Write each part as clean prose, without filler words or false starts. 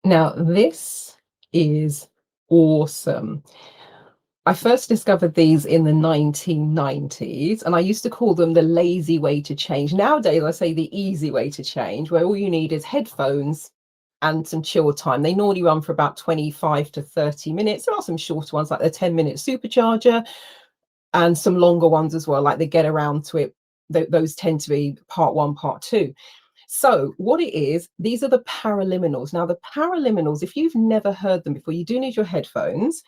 Now, this is awesome. I first discovered these in the 1990s, and I used to call them the lazy way to change. Nowadays, I say the easy way to change, where all you need is headphones and some chill time. They normally run for about 25 to 30 minutes. There are some shorter ones, like the 10-minute supercharger, and some longer ones as well, like the get around to it. Those tend to be part one, part two. So what it is, these are the paraliminals. Now, the paraliminals, if you've never heard them before, you do need your headphones,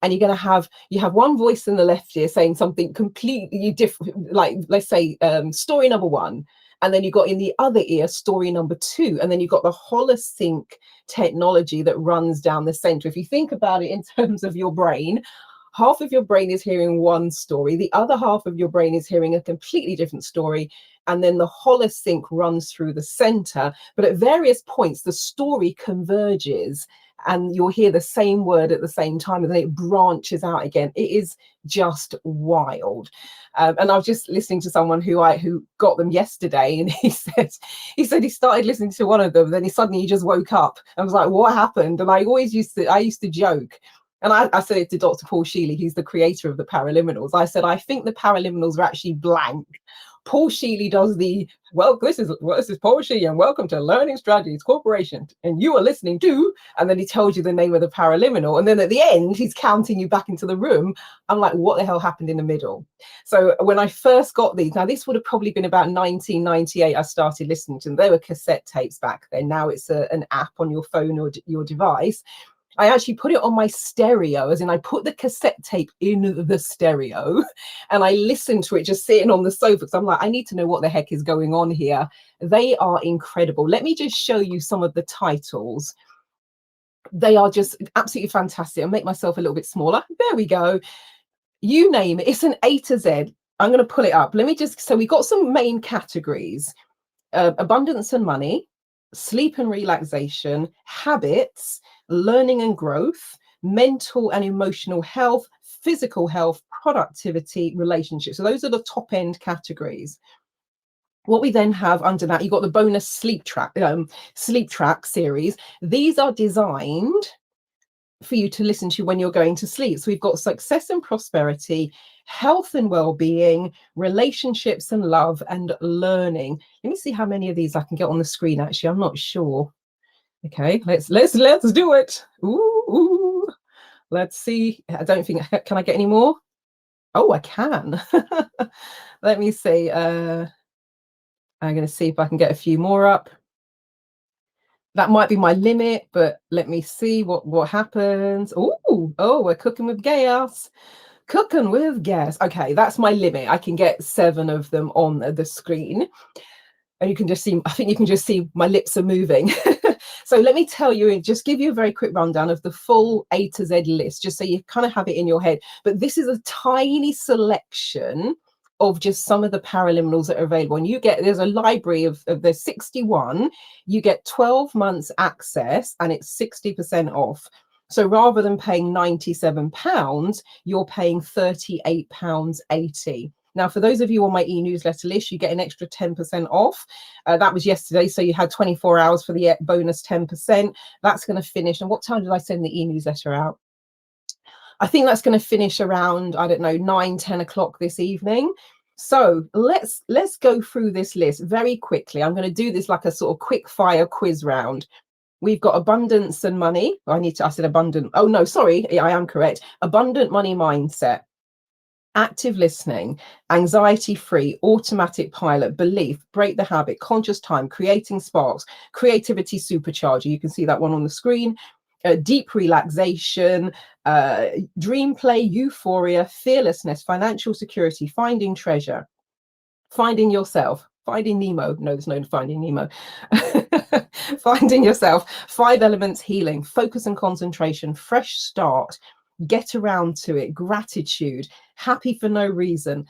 and you're going to have, you have one voice in the left ear saying something completely different, like let's say story number one, and then you got in the other ear story number two, and then you've got the holosync technology that runs down the center. If you think about it in terms of your brain, half of your brain is hearing one story, the other half of your brain is hearing a completely different story, and then the holosync runs through the center. But at various points, the story converges and you'll hear the same word at the same time, and then it branches out again. It is just wild. And I was just listening to someone who got them yesterday, and he said he started listening to one of them, then he just woke up and was like, what happened? And I used to joke. And I said it to Dr. Paul Sheely, he's the creator of the Paraliminals. I said, I think the Paraliminals are actually blank. Paul Sheely does the, well, this is Paul Sheely, and welcome to Learning Strategies Corporation. And you are listening to, and then he tells you the name of the paraliminal. And then at the end, he's counting you back into the room. I'm like, what the hell happened in the middle? So when I first got these, now this would have probably been about 1998, I started listening to them. They were cassette tapes back then. Now it's an app on your phone or your device. I actually put it on my stereo, as in I put the cassette tape in the stereo and I listened to it just sitting on the sofa, because I'm like, I need to know what the heck is going on here. They are incredible. Let me just show you some of the titles. They are just absolutely fantastic. I'll make myself a little bit smaller. There we go. You name it. It's an A to Z. I'm going to pull it up. Let me just, so we got some main categories. Abundance and money, sleep and relaxation, habits, learning and growth, mental and emotional health, physical health, productivity, relationships. So those are the top end categories. What we then have under that, you've got the bonus sleep track series. These are designed for you to listen to when you're going to sleep. So we've got success and prosperity, health and well-being, relationships and love, and learning. Let me see how many of these I can get on the screen. Actually, I'm not sure. Okay, let's do it. Ooh. Let's see. I don't think, can I get any more? Oh, I can. Let me see. I'm going to see if I can get a few more up. That might be my limit, but let me see what happens. Oh, we're cooking with gas. Cooking with gas. Okay, that's my limit. I can get 7 of them on the screen. And you can just see, I think you can just see my lips are moving. So let me tell you, and just give you a very quick rundown of the full A to Z list, just so you kind of have it in your head. But this is a tiny selection of just some of the paraliminals that are available. And you get, there's a library of there's 61. You get 12 months access, and it's 60% off. So rather than paying £97, you're paying £38.80. Now, for those of you on my e-newsletter list, you get an extra 10% off. That was yesterday, so you had 24 hours for the bonus 10%. That's going to finish. And what time did I send the e-newsletter out? I think that's going to finish around, I don't know, 9-10 o'clock this evening. So let's go through this list very quickly. I'm going to do this like a sort of quick fire quiz round. We've got abundance and money. I said abundant. Oh, no, sorry. I am correct. Abundant money mindset. Active listening, anxiety-free, automatic pilot, belief, break the habit, conscious time, creating sparks, creativity supercharger. You can see that one on the screen. Deep relaxation, dream play, euphoria, fearlessness, financial security, finding treasure, finding yourself, finding Nemo. No, there's no finding Nemo. Finding yourself, 5 elements, healing, focus and concentration, fresh start, get around to it, gratitude, happy for no reason,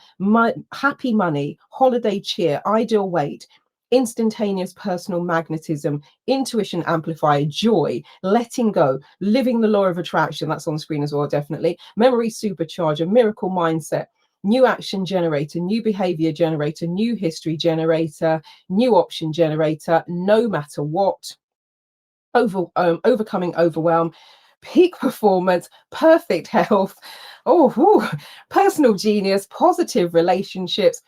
happy money, holiday cheer, ideal weight, instantaneous personal magnetism, intuition amplifier, joy, letting go, living the law of attraction. That's on screen as well, definitely. Memory supercharger, miracle mindset, new action generator, new behavior generator, new history generator, new option generator, no matter what. overcoming overwhelm, peak performance, perfect health, personal genius, positive relationships,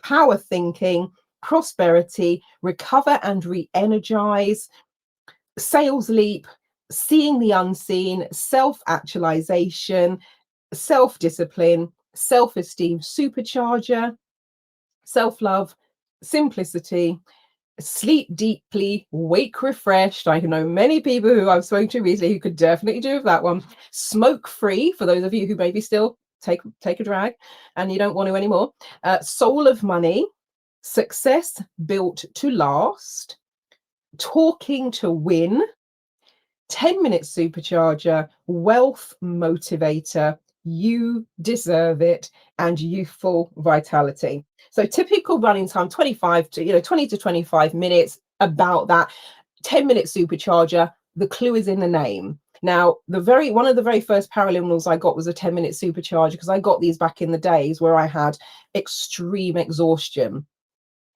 power thinking, prosperity, recover and re-energize, sales leap, seeing the unseen, self-actualization, self-discipline, self-esteem supercharger, self-love, simplicity, sleep deeply, wake refreshed. I know many people who I've spoken to recently who could definitely do with that one. Smoke free, for those of you who maybe still take a drag and you don't want to anymore. Soul of money, success built to last, talking to win, 10-minute supercharger, wealth motivator, you deserve it, and youthful vitality. So typical running time, 20 to 25 minutes, about that. 10-minute supercharger, the clue is in the name. Now, one of the very first Paraliminals I got was a 10-minute supercharger, because I got these back in the days where I had extreme exhaustion.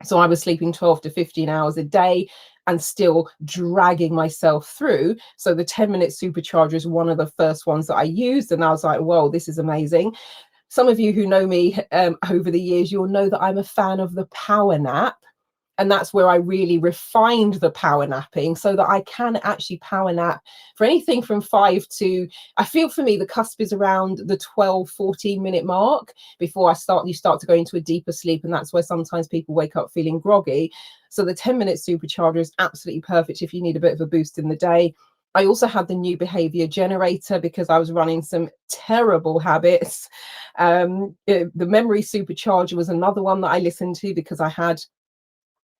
So I was sleeping 12 to 15 hours a day and still dragging myself through. So the 10-minute supercharger is one of the first ones that I used. And I was like, whoa, this is amazing. Some of you who know me over the years, you'll know that I'm a fan of the power nap. And that's where I really refined the power napping, so that I can actually power nap for anything from 5 to, I feel for me, the cusp is around the 12, 14-minute mark before you start to go into a deeper sleep. And that's where sometimes people wake up feeling groggy. So the 10-minute supercharger is absolutely perfect if you need a bit of a boost in the day. I also had the new behavior generator because I was running some terrible habits. The memory supercharger was another one that I listened to, because I had,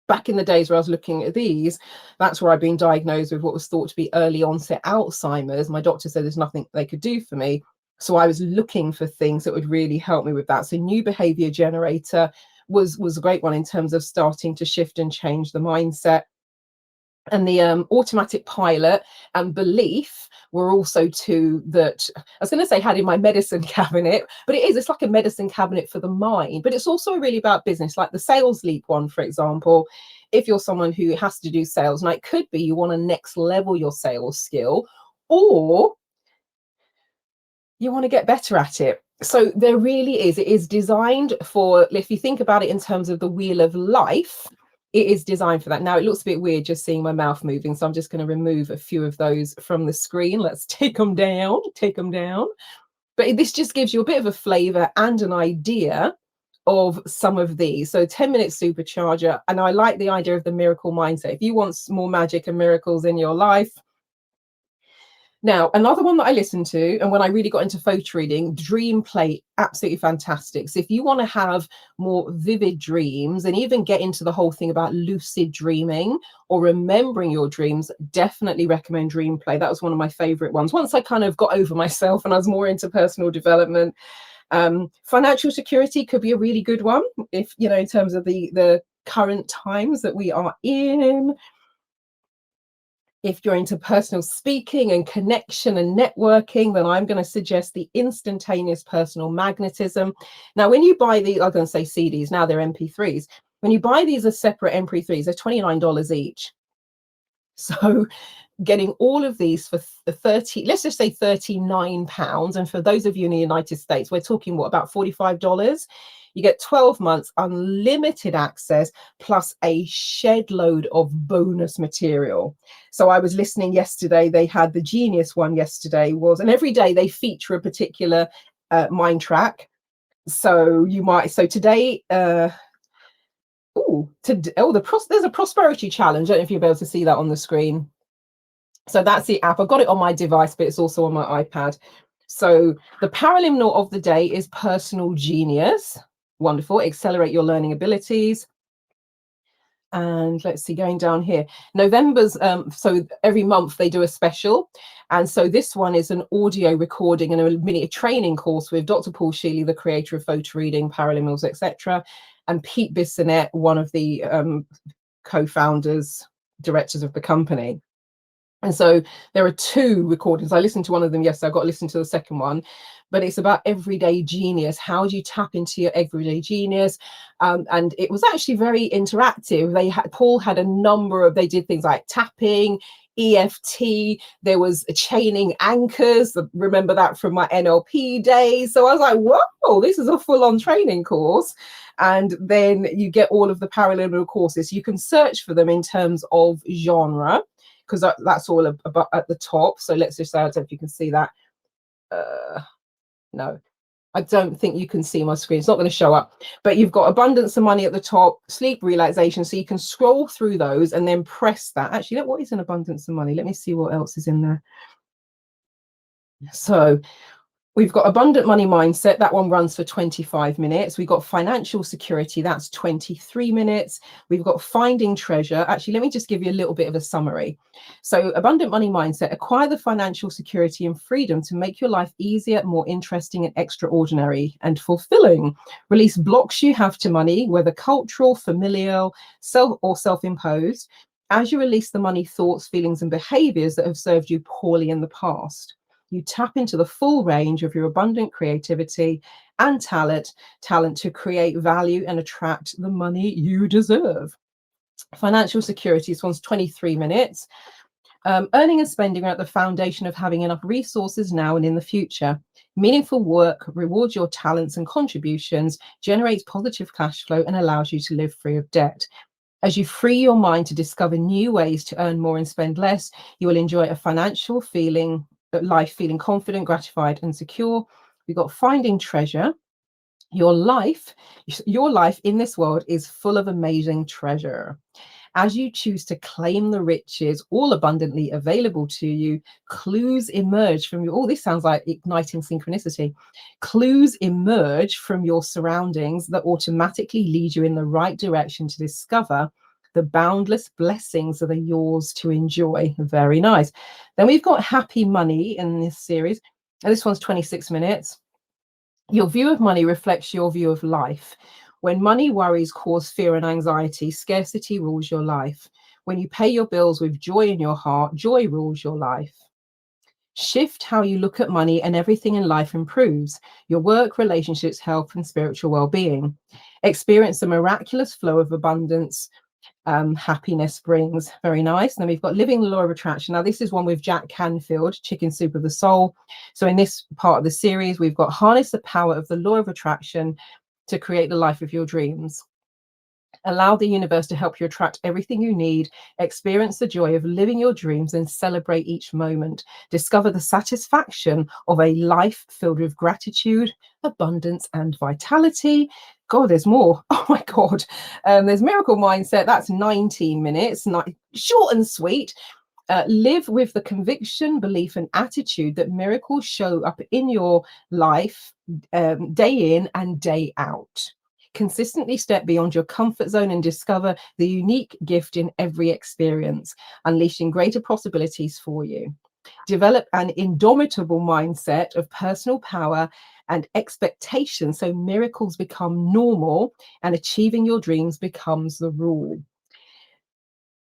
back in the days where I was looking at these, that's where I'd been diagnosed with what was thought to be early onset Alzheimer's. My doctor said there's nothing they could do for me. So I was looking for things that would really help me with that. So new behavior generator was a great one in terms of starting to shift and change the mindset. And the automatic pilot and belief were also two that I was going to say had in my medicine cabinet, but it's like a medicine cabinet for the mind. But it's also really about business, like the sales leap one, for example. If you're someone who has to do sales, and it could be you want to next level your sales skill, or you want to get better at it. So there really is, it is designed for, if you think about it in terms of the wheel of life, it is designed for that. Now, it looks a bit weird just seeing my mouth moving, so I'm just going to remove a few of those from the screen. Let's take them down. But this just gives you a bit of a flavor and an idea of some of these. So 10-minute supercharger, and I like the idea of the miracle mindset. If you want more magic and miracles in your life. Now, another one that I listened to, and when I really got into photo reading, dream plate, absolutely fantastic. So if you want to have more vivid dreams and even get into the whole thing about lucid dreaming or remembering your dreams, definitely recommend dream play. That was one of my favorite ones. Once I kind of got over myself and I was more into personal development. Financial security could be a really good one, if, you know, in terms of the current times that we are in. If you're into personal speaking and connection and networking, then I'm going to suggest the instantaneous personal magnetism. Now, when you buy these, I'm going to say CDs, now they're MP3s. When you buy these as separate MP3s, they're $29 each. So getting all of these for let's just say £39. And for those of you in the United States, we're talking what, about $45? You get 12 months unlimited access plus a shed load of bonus material. So I was listening yesterday, they had the Genius one yesterday and every day they feature a particular mind track. So today, there's a prosperity challenge. I don't know if you'll be able to see that on the screen. So that's the app. I've got it on my device, but it's also on my iPad. So the Paraliminal of the day is personal genius. Wonderful. Accelerate your learning abilities. And let's see, going down here, November's, so every month they do a special. And so this one is an audio recording and a mini training course with Dr. Paul Shealy, the creator of photo reading, Paraliminals, etc., and Pete Bissonnette, one of the co-founders, directors of the company. And so there are two recordings. I listened to one of them yesterday. I got to listen to the second one, but it's about everyday genius. How do you tap into your everyday genius? And it was actually very interactive. Paul had a number of, they did things like tapping, EFT, there was chaining anchors. Remember that from my NLP days. So I was like, whoa, this is a full-on training course. And then you get all of the Paraliminal courses. You can search for them in terms of genre, because that's all about at the top. So let's just say, I don't know if you can see that. No, I don't think you can see my screen. It's not going to show up, but you've got abundance of money at the top, sleep relaxation. So you can scroll through those and then press that. Actually, what is an abundance of money? Let me see what else is in there. So we've got abundant money mindset. That one runs for 25 minutes. We've got financial security. That's 23 minutes. We've got finding treasure. Actually, let me just give you a little bit of a summary. So abundant money mindset, acquire the financial security and freedom to make your life easier, more interesting and extraordinary and fulfilling. Release blocks you have to money, whether cultural, familial, self-imposed, as you release the money thoughts, feelings and behaviors that have served you poorly in the past. You tap into the full range of your abundant creativity and talent to create value and attract the money you deserve. Financial security, this one's 23 minutes. Earning and spending are at the foundation of having enough resources now and in the future. Meaningful work rewards your talents and contributions, generates positive cash flow, and allows you to live free of debt. As you free your mind to discover new ways to earn more and spend less, you will enjoy a financial life feeling confident, gratified, and secure. We've got finding treasure. Your life in this world is full of amazing treasure. As you choose to claim the riches all abundantly available to you, clues emerge from your, this sounds like igniting synchronicity. Clues emerge from your surroundings that automatically lead you in the right direction to discover the boundless blessings that are yours to enjoy. Very nice. Then we've got happy money in this series. And this one's 26 minutes. Your view of money reflects your view of life. When money worries cause fear and anxiety, scarcity rules your life. When you pay your bills with joy in your heart, joy rules your life. Shift how you look at money and everything in life improves. Your work, relationships, health, and spiritual well-being. Experience the miraculous flow of abundance happiness brings. Very nice. And then we've got living the law of attraction. Now this is one with Jack Canfield, Chicken Soup of the Soul. So in this part of the series, we've got harness the power of the law of attraction to create the life of your dreams. Allow the universe to help you attract everything you need. Experience the joy of living your dreams and celebrate each moment. Discover the satisfaction of a life filled with gratitude, abundance, and vitality. God, there's more. Oh my God. There's miracle mindset. That's 19 minutes, short and sweet. Live with the conviction, belief, and attitude that miracles show up in your life day in and day out. Consistently step beyond your comfort zone and discover the unique gift in every experience, unleashing greater possibilities for you. Develop an indomitable mindset of personal power and expectation so miracles become normal and achieving your dreams becomes the rule.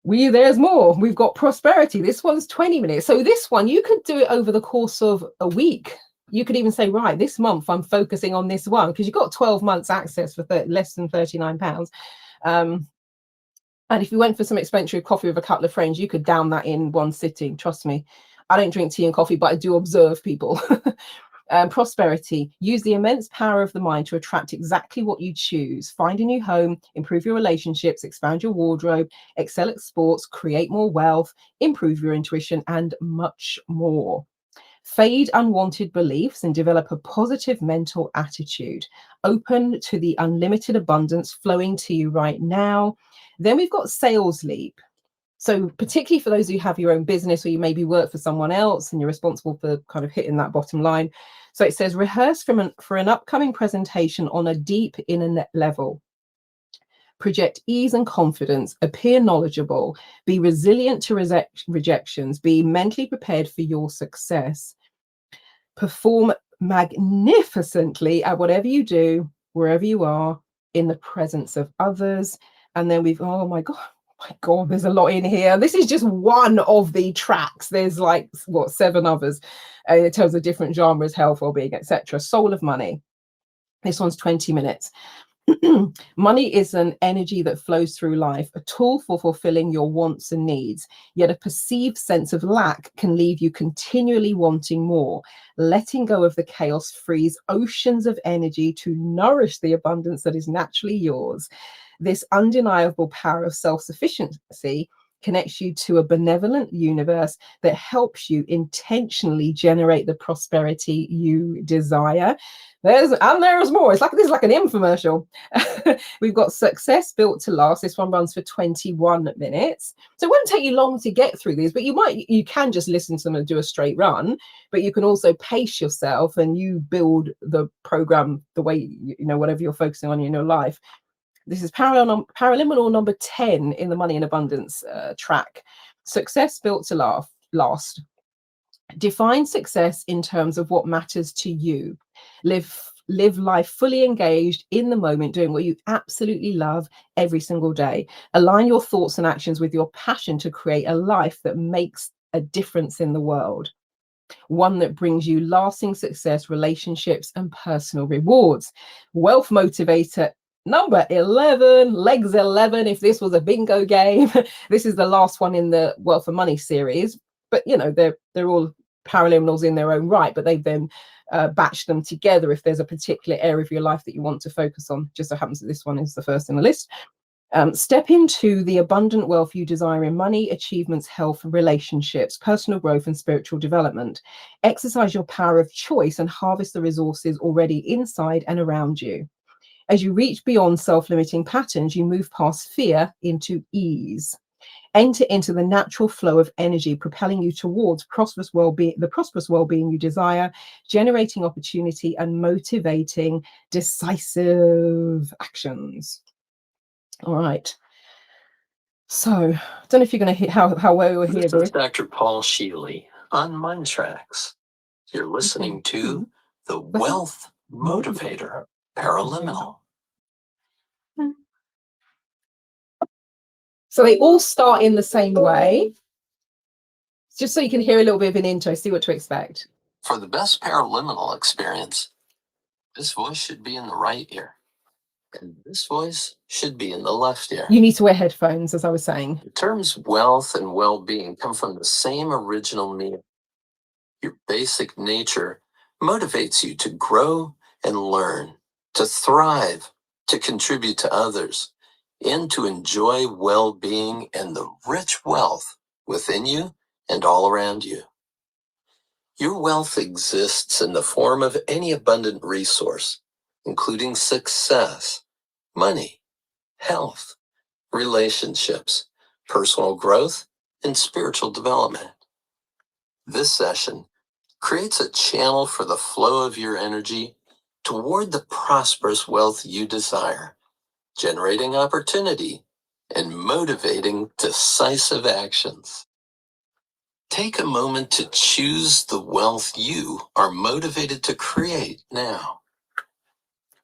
There's more. We've got prosperity. This one's 20 minutes. So this one, you could do it over the course of a week. You could even say, right, this month I'm focusing on this one, because you've got 12 months access for less than £39. And if you went for some expensive coffee with a couple of friends, you could down that in one sitting. Trust me. I don't drink tea and coffee, but I do observe people. Prosperity. Use the immense power of the mind to attract exactly what you choose. Find a new home, improve your relationships, expand your wardrobe, excel at sports, create more wealth, improve your intuition, and much more. Fade unwanted beliefs and develop a positive mental attitude. Open to the unlimited abundance flowing to you right now. Then we've got sales leap. So particularly for those who have your own business, or you maybe work for someone else and you're responsible for kind of hitting that bottom line. So it says, rehearse for an upcoming presentation on a deep inner level. Project ease and confidence, appear knowledgeable, be resilient to rejections, be mentally prepared for your success. Perform magnificently at whatever you do, wherever you are, in the presence of others. And then oh my God, there's a lot in here. This is just one of the tracks. There's like, 7 others in terms of different genres, health, well-being, etc. Soul of money. This one's 20 minutes. Money is an energy that flows through life, a tool for fulfilling your wants and needs. Yet a perceived sense of lack can leave you continually wanting more. Letting go of the chaos frees oceans of energy to nourish the abundance that is naturally yours. This undeniable power of self-sufficiency connects you to a benevolent universe that helps you intentionally generate the prosperity you desire. There's more. It's like this is like an infomercial. We've got Success Built to Last. This one runs for 21 minutes. So it won't take you long to get through these, but you can just listen to them and do a straight run, but you can also pace yourself and you build the program the way, whatever you're focusing on in your life. This is Paraliminal number 10 in the Money and Abundance track. Success Built to Last. Define success in terms of what matters to you. Live life fully engaged in the moment, doing what you absolutely love every single day. Align your thoughts and actions with your passion to create a life that makes a difference in the world. One that brings you lasting success, relationships, and personal rewards. Wealth Motivator number 11, legs 11. If this was a bingo game, this is the last one in the Wealth and Money series. But they're all paraliminals in their own right, but they've then batched them together if there's a particular area of your life that you want to focus on. Just so happens that this one is the first in the list. Step into the abundant wealth you desire in money, achievements, health, relationships, personal growth, and spiritual development. Exercise your power of choice and harvest the resources already inside and around you. As you reach beyond self-limiting patterns, you move past fear into ease. Enter into the natural flow of energy, propelling you towards the prosperous well-being you desire, generating opportunity and motivating decisive actions. All right. So, I don't know if you're going to hear how well you'll hear this. This is Dr. Paul Sheely on MINDTRX. You're listening to the Wealth Motivator Paraliminal. So they all start in the same way. Just so you can hear a little bit of an intro, see what to expect. For the best paraliminal experience, this voice should be in the right ear. And this voice should be in the left ear. You need to wear headphones, as I was saying. The terms wealth and well-being come from the same original meaning. Your basic nature motivates you to grow and learn, to thrive, to contribute to others, and to enjoy well-being and the rich wealth within you and all around you. Your wealth exists in the form of any abundant resource, including success, money, health, relationships, personal growth, and spiritual development. This session creates a channel for the flow of your energy toward the prosperous wealth you desire, generating opportunity and motivating decisive actions. Take a moment to choose the wealth you are motivated to create now.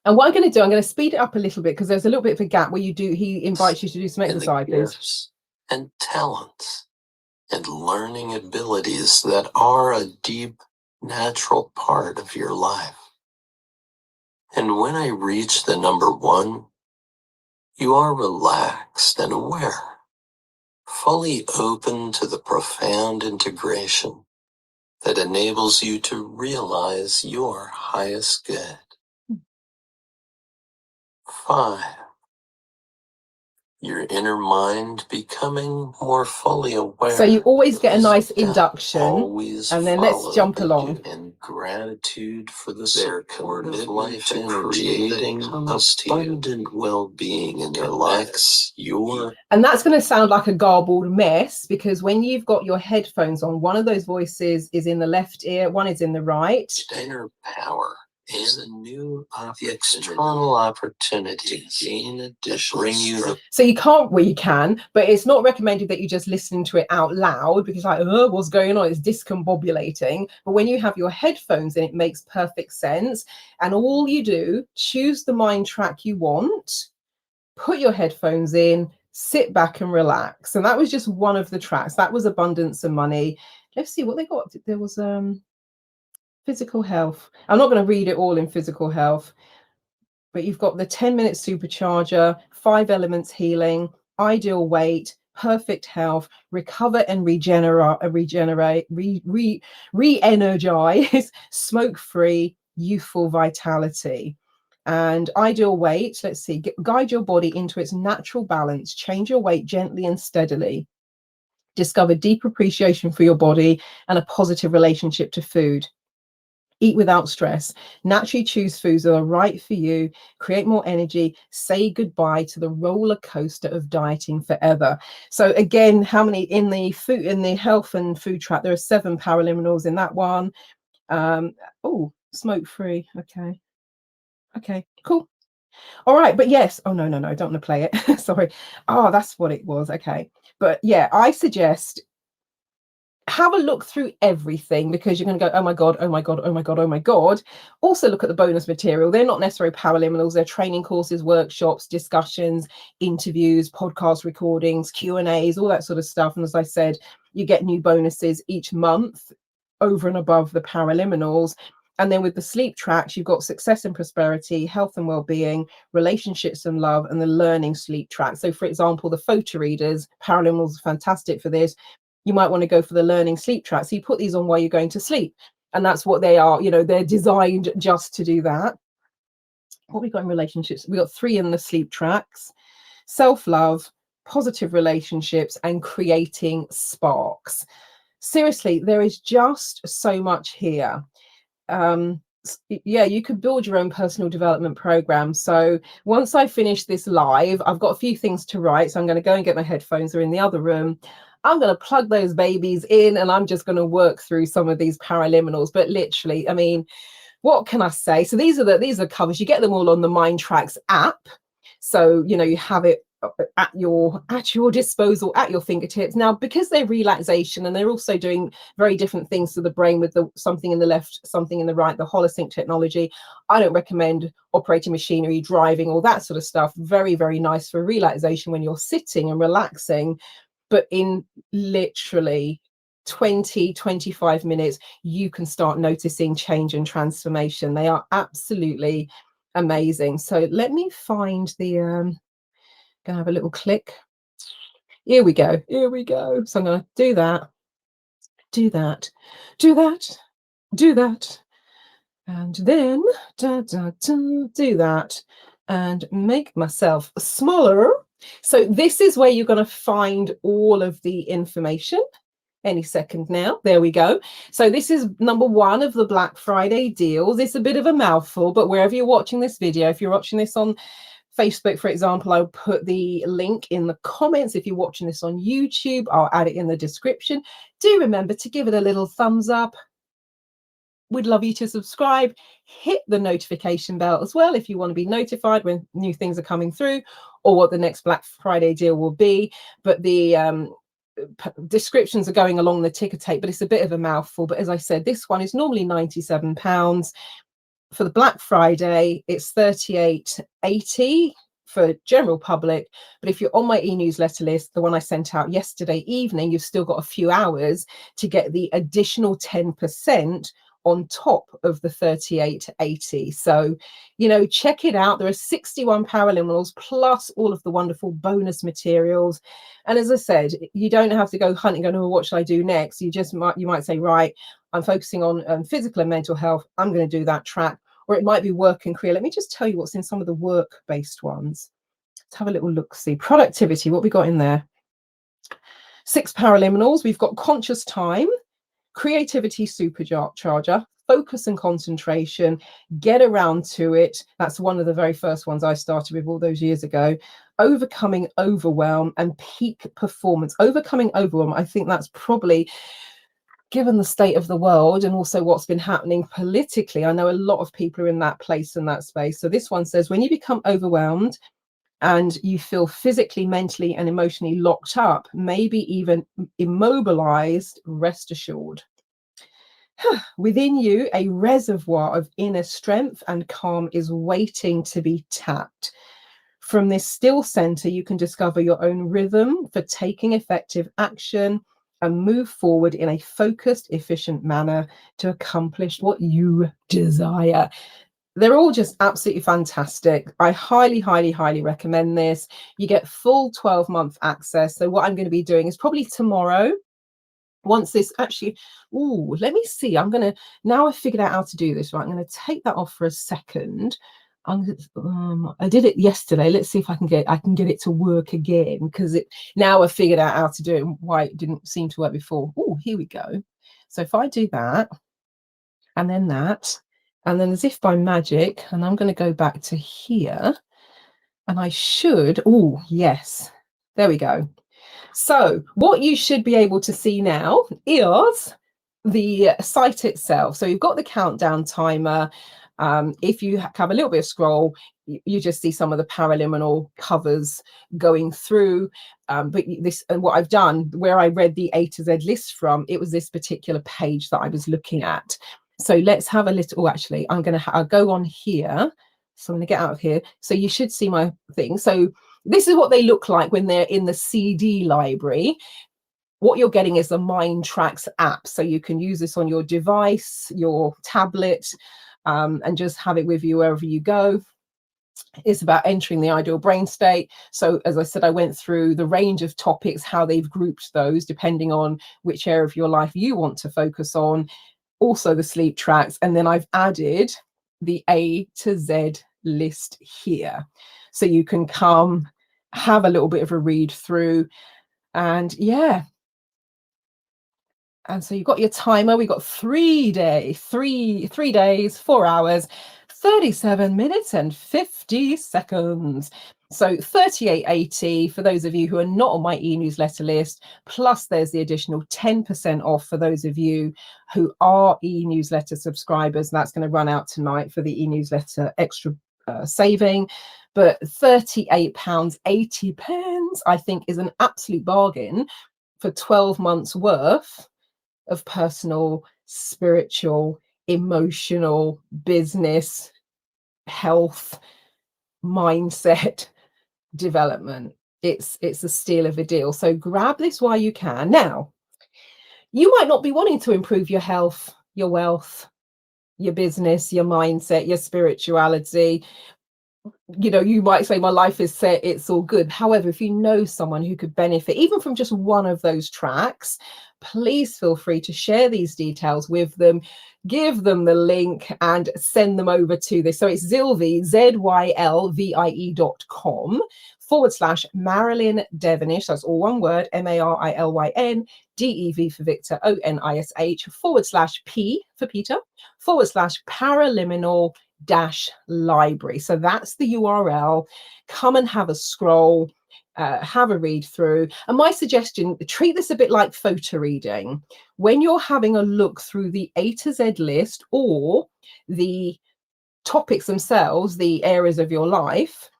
And what I'm going to do, I'm going to speed it up a little bit because there's a little bit of a gap where he invites you to do some exercises. Gifts and talents and learning abilities that are a deep, natural part of your life. And when I reach the number 1, you are relaxed and aware, fully open to the profound integration that enables you to realize your highest good. 5. Your inner mind becoming more fully aware. So you always get a nice induction, and then let's jump along. And gratitude for the supportive life to creating abundant well-being in your life. And that's going to sound like a garbled mess because when you've got your headphones on, one of those voices is in the left ear, one is in the right. Inner power is a new external opportunity to gain additional. So you can, but it's not recommended that you just listen to it out loud because what's going on? It's discombobulating. But when you have your headphones in, it makes perfect sense. And all you do, choose the mind track you want, put your headphones in, sit back and relax. And that was just one of the tracks. That was Abundance and Money. Let's see what they got. There was Physical Health. I'm not going to read it all in Physical Health, but you've got the 10-minute supercharger, 5 elements healing, ideal weight, perfect health, recover and re-energize, smoke-free, youthful vitality. And ideal weight, let's see, guide your body into its natural balance, change your weight gently and steadily, discover deep appreciation for your body and a positive relationship to food. Eat without stress, naturally choose foods that are right for you, create more energy, say goodbye to the roller coaster of dieting forever. So again, how many in the health and food track? There are 7 paraliminals in that one. Oh, smoke free. Okay, cool. All right, but yes. Oh no, I don't want to play it. Sorry. Oh, that's what it was. Okay, but yeah, I suggest have a look through everything, because you're going to go, oh my god, oh my god, oh my god, oh my god. Also look at the bonus material. They're not necessarily paraliminals, they're training courses, workshops, discussions, interviews, podcast recordings, Q&As, all that sort of stuff. And as I said, you get new bonuses each month over and above the paraliminals. And then with the sleep tracks, you've got success and prosperity, health and well-being, relationships and love, and the learning sleep track. So for example, the photo readers, paraliminals are fantastic for this. You might want to go for the learning sleep track. So you put these on while you're going to sleep. And that's what they are. You know, they're designed just to do that. What we got in relationships? We got 3 in the sleep tracks: self-love, positive relationships, and creating sparks. Seriously, there is just so much here. Yeah, you could build your own personal development program. So once I finish this live, I've got a few things to write. So I'm going to go and get my headphones. They're in the other room. I'm going to plug those babies in, and I'm just going to work through some of these paraliminals. But literally, I mean, what can I say? So these are covers. You get them all on the MINDTRX app. So, you know, you have it at your disposal, at your fingertips. Now, because they're relaxation and they're also doing very different things to the brain with the something in the left, something in the right, the holosync technology, I don't recommend operating machinery, driving, all that sort of stuff. Very, very nice for relaxation when you're sitting and relaxing. But in literally 20-25 minutes, you can start noticing change and transformation. They are absolutely amazing. So let me find the gonna have a little click. Here we go. So I'm gonna do that, do that, and then do that, and make myself smaller. So this is where you're going to find all of the information any second now. There we go. So this is number 1 of the Black Friday deals. It's a bit of a mouthful, but wherever you're watching this video, if you're watching this on Facebook, for example, I'll put the link in the comments. If you're watching this on YouTube, I'll add it in the description. Do remember to give it a little thumbs up. We'd love you to subscribe, hit the notification bell as well if you want to be notified when new things are coming through or what the next Black Friday deal will be. But the descriptions are going along the ticker tape, but it's a bit of a mouthful. But as I said, this one is normally £97. For the Black Friday, it's $38.80 for general public. But if you're on my e-newsletter list, the one I sent out yesterday evening, you've still got a few hours to get the additional 10% on top of the $38.80. So, you know, check it out. There are 61 paraliminals plus all of the wonderful bonus materials. And as I said, you don't have to go hunting, going, oh, what should I do next? You might say, right, I'm focusing on physical and mental health. I'm going to do that track. Or it might be work and career. Let me just tell you what's in some of the work-based ones. Let's have a little look. See, productivity, what we got in there. 6 paraliminals. We've got conscious time, creativity supercharger, focus and concentration, get around to it. That's one of the very first ones I started with all those years ago. Overcoming overwhelm and peak performance. Overcoming overwhelm, I think that's probably, given the state of the world and also what's been happening politically, I know a lot of people are in that place and that space. So this one says, when you become overwhelmed and you feel physically, mentally, and emotionally locked up, maybe even immobilized, rest assured. Within you, a reservoir of inner strength and calm is waiting to be tapped. From this still center, you can discover your own rhythm for taking effective action and move forward in a focused, efficient manner to accomplish what you desire. They're all just absolutely fantastic. I highly, highly, highly recommend this. You get full 12-month access. So what I'm going to be doing is probably tomorrow, once this actually, oh, let me see. I'm going to, now I've figured out how to do this, right? I'm going to take that off for a second. I did it yesterday. Let's see if I can get it to work again, because now I've figured out how to do it and why it didn't seem to work before. Oh, here we go. So if I do that, and then that, and then as if by magic, and I'm going to go back to here, and I should, oh, yes, there we go. So what you should be able to see now is the site itself. So you've got the countdown timer. If you have a little bit of scroll, you just see some of the Paraliminal covers going through. But this, and what I've done, where I read the A to Z list from, it was this particular page that I was looking at. So let's have a little, actually, I'll go on here. So I'm going to get out of here. So you should see my thing. So this is what they look like when they're in the CD library. What you're getting is the MINDTRX app. So you can use this on your device, your tablet, and just have it with you wherever you go. It's about entering the ideal brain state. So as I said, I went through the range of topics, how they've grouped those depending on which area of your life you want to focus on. Also the sleep tracks. And then I've added the A to Z list here. So you can come, have a little bit of a read through, and yeah. And so you've got your timer. We've got 3 days, 4 hours, 37 minutes and 50 seconds. So 38.80 for those of you who are not on my e-newsletter list, plus there's the additional 10% off for those of you who are e-newsletter subscribers. That's going to run out tonight for the e-newsletter extra saving. But £38.80, I think, is an absolute bargain for 12 months worth of personal, spiritual, emotional, business, health, mindset development. It's a steal of a deal. So grab this while you can. Now, you might not be wanting to improve your health, your wealth, your business, your mindset, your spirituality. You know, you might say my life is set, it's all good. However, if you know someone who could benefit even from just one of those tracks, please feel free to share these details with them, give them the link and send them over to this. So it's Zylvie, zylvie.com/Marilyn Devonish. That's all one word, MARILYN, DEV for Victor, ONISH, /P for Peter, /Paraliminal library. So that's the URL. Come and have a scroll, have a read through. And my suggestion, treat this a bit like photo reading. When you're having a look through the A to Z list or the topics themselves, the areas of your life,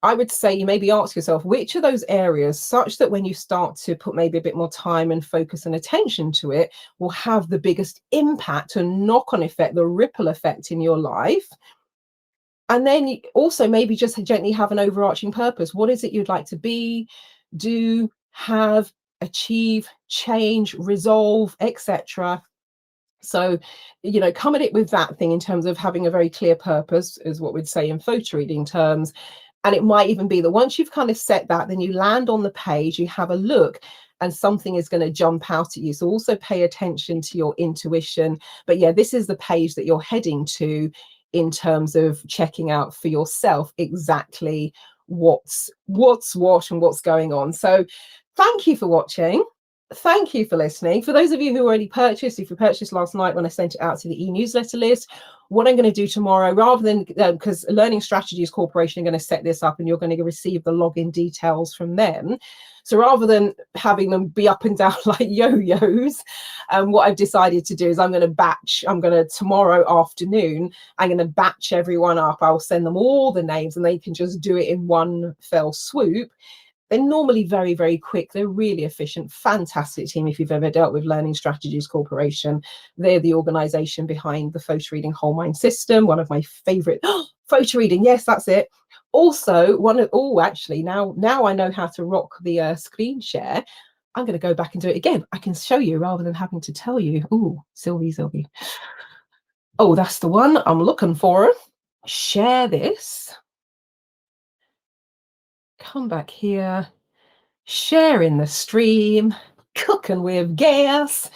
I would say you maybe ask yourself, which of those areas, such that when you start to put maybe a bit more time and focus and attention to it, will have the biggest impact and knock-on effect, the ripple effect in your life. And then you also maybe just gently have an overarching purpose. What is it you'd like to be, do, have, achieve, change, resolve, etc.? So, you know, come at it with that thing in terms of having a very clear purpose, is what we'd say in photo reading terms. And it might even be that once you've kind of set that, then you land on the page, you have a look, and something is going to jump out at you. So also pay attention to your intuition. But yeah, this is the page that you're heading to in terms of checking out for yourself exactly what's what and what's going on. So thank you for watching. Thank you for listening. For those of you who already purchased, if you purchased last night when I sent it out to the e-newsletter list, what I'm going to do tomorrow, rather than, because Learning Strategies Corporation are going to set this up and you're going to receive the login details from them. So rather than having them be up and down like yo-yos, what I've decided to do is tomorrow afternoon, I'm going to batch everyone up. I'll send them all the names and they can just do it in one fell swoop. They're normally very, very quick. They're really efficient, fantastic team. If you've ever dealt with Learning Strategies Corporation, they're the organization behind the photo reading whole mind system, one of my favorite. Photo reading, yes, that's it. Also, actually, now I know how to rock the screen share. I'm going to go back and do it again. I can show you rather than having to tell you. Oh, Sylvie. Oh, that's the one I'm looking for. share this, come back here, share in the stream, cooking with gas,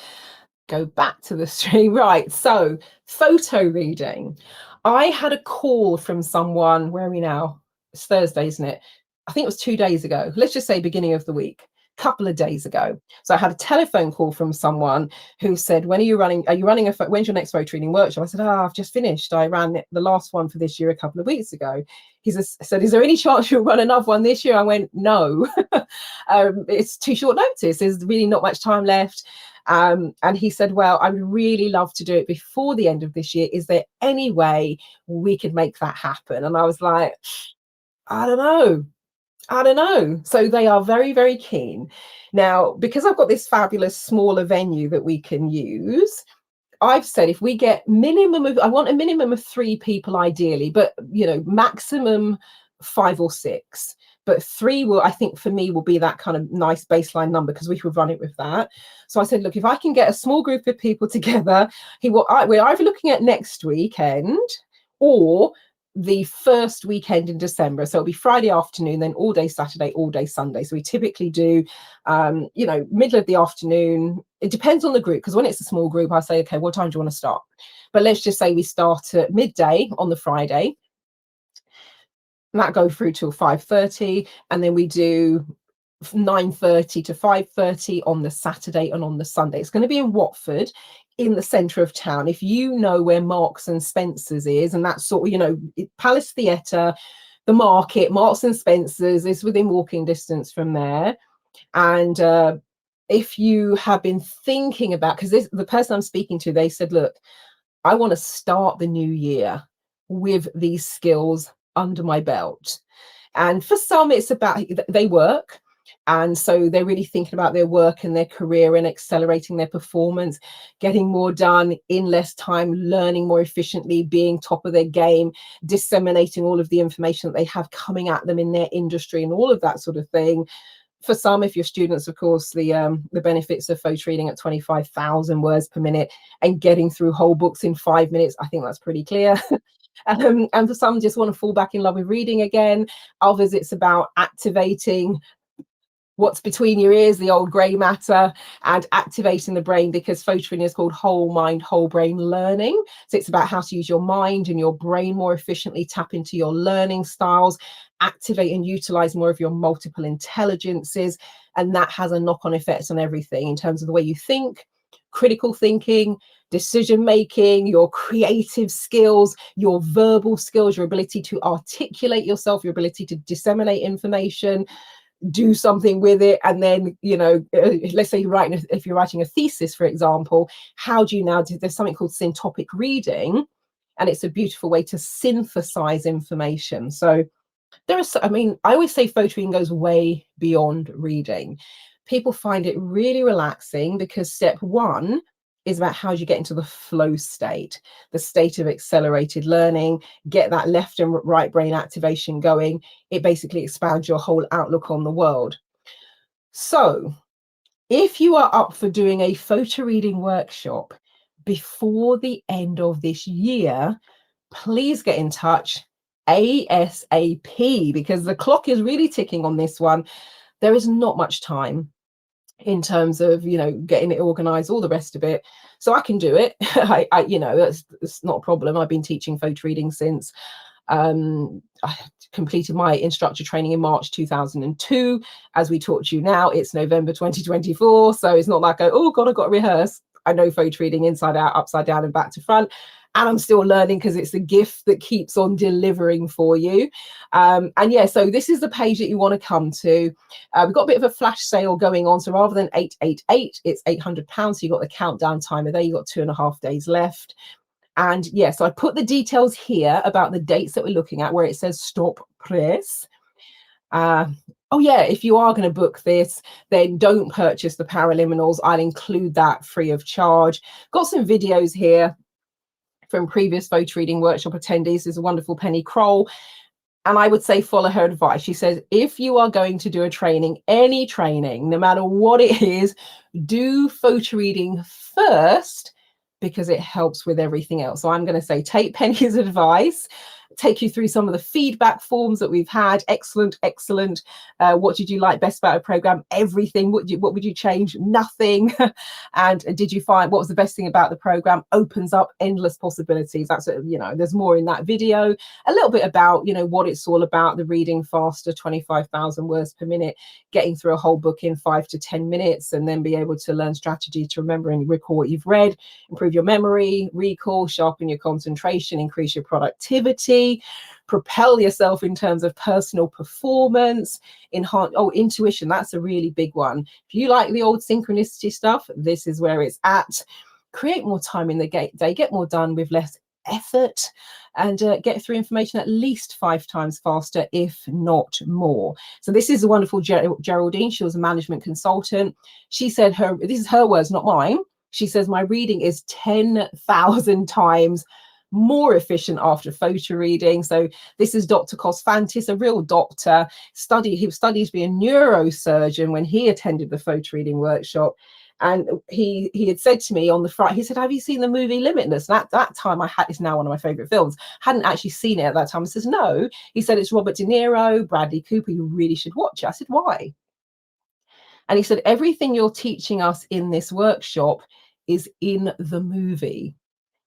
go back to the stream. Right, so photo reading. I had a call from someone, where are we now? It's Thursday, isn't it? I think it was 2 days ago. Let's just say beginning of the week, couple of days ago. So I had a telephone call from someone who said, when are you running when's your next photo reading workshop? I said, I've just finished. I ran the last one for this year a couple of weeks ago. He said, is there any chance you'll run another one this year? I went, no. It's too short notice. There's really not much time left. And he said, well, I would really love to do it before the end of this year. Is there any way we could make that happen? And I was like, I don't know. So they are very, very keen. Now, because I've got this fabulous smaller venue that we can use, I've said if we get I want a minimum of 3 people ideally, but maximum 5 or 6. But 3 will, I think for me, will be that kind of nice baseline number, because we could run it with that. So I said, look, if I can get a small group of people together, we're either looking at next weekend or the first weekend in December. So it'll be Friday afternoon, then all day Saturday, all day Sunday. So we typically do, middle of the afternoon. It depends on the group, because when it's a small group, I say, okay, what time do you want to start? But let's just say we start at midday on the Friday, and that go through till 5:30, and then we do 9:30 to 5:30 on the Saturday and on the Sunday. It's going to be in Watford, in the centre of town. If you know where Marks and Spencer's is, and that's sort of, Palace Theatre, the market, Marks and Spencer's is within walking distance from there. And if you have been thinking about, because the person I'm speaking to, they said, look, I want to start the new year with these skills under my belt. And for some, it's about, they work. And so they're really thinking about their work and their career and accelerating their performance, getting more done in less time, learning more efficiently, being top of their game, disseminating all of the information that they have coming at them in their industry and all of that sort of thing. For some, if you're students, of course, the benefits of photo reading at 25,000 words per minute and getting through whole books in 5 minutes, I think that's pretty clear. And for some, just want to fall back in love with reading again. Others, it's about activating what's between your ears, the old grey matter, and activating the brain, because photo reading is called whole mind, whole brain learning. So it's about how to use your mind and your brain more efficiently, tap into your learning styles, activate and utilize more of your multiple intelligences. And that has a knock-on effect on everything in terms of the way you think, critical thinking, decision making, your creative skills, your verbal skills, your ability to articulate yourself, your ability to disseminate information, do something with it. And then, let's say if you're writing a thesis, for example, how do you now do, there's something called syntopic reading, and it's a beautiful way to synthesize information. So I always say photo reading goes way beyond reading. People find it really relaxing because step 1 is about how do you get into the flow state, the state of accelerated learning, get that left and right brain activation going. It basically expands your whole outlook on the world. So if you are up for doing a photo reading workshop before the end of this year, please get in touch ASAP, because the clock is really ticking on this one. There is not much time in terms of getting it organized, all the rest of it. So I can do it. That's not a problem. I've been teaching photo reading since I completed my instructor training in March 2002. As we talk to you now, it's November 2024. So it's not like oh god, I've got to rehearse. I know photo reading inside out, upside down, and back to front. And I'm still learning, because it's the gift that keeps on delivering for you. And yeah, so this is the page that you want to come to. We've got a bit of a flash sale going on. So rather than 888, it's £800. So you've got the countdown timer there. You've got 2.5 days left. And yeah, so I put the details here about the dates that we're looking at, where it says stop press. Oh yeah, if you are going to book this, then don't purchase the Paraliminals. I'll include that free of charge. Got some videos here from previous photo reading workshop attendees. There's a wonderful Penny Kroll, and I would say follow her advice. She says, if you are going to do a training, any training, no matter what it is, do photo reading first, because it helps with everything else. So I'm going to say take Penny's advice take you through some of the feedback forms that we've had. Excellent, excellent. What did you like best about a program? Everything. What would you change? Nothing. And did you find, what was the best thing about the program? Opens up endless possibilities. That's, there's more in that video. A little bit about, what it's all about, the reading faster, 25,000 words per minute, getting through a whole book in 5 to 10 minutes, and then be able to learn strategy to remember and recall what you've read, improve your memory, recall, sharpen your concentration, increase your productivity, propel yourself in terms of personal performance, enhance, intuition, that's a really big one. If you like the old synchronicity stuff, this is where it's at. Create more time in the day, get more done with less effort, and get through information at least 5 times faster, if not more. So this is a wonderful Geraldine. She was a management consultant. She said this is her words, not mine. She says, my reading is 10,000 times more efficient after photo reading. So this is Dr. Cosfantis, a real doctor. He studied to be a neurosurgeon when he attended the photo reading workshop. And he had said to me on the Friday, he said, have you seen the movie Limitless? And at that time, it's now one of my favorite films. Hadn't actually seen it at that time. I says, no. He said, it's Robert De Niro, Bradley Cooper. You really should watch it. I said, why? And he said, everything you're teaching us in this workshop is in the movie.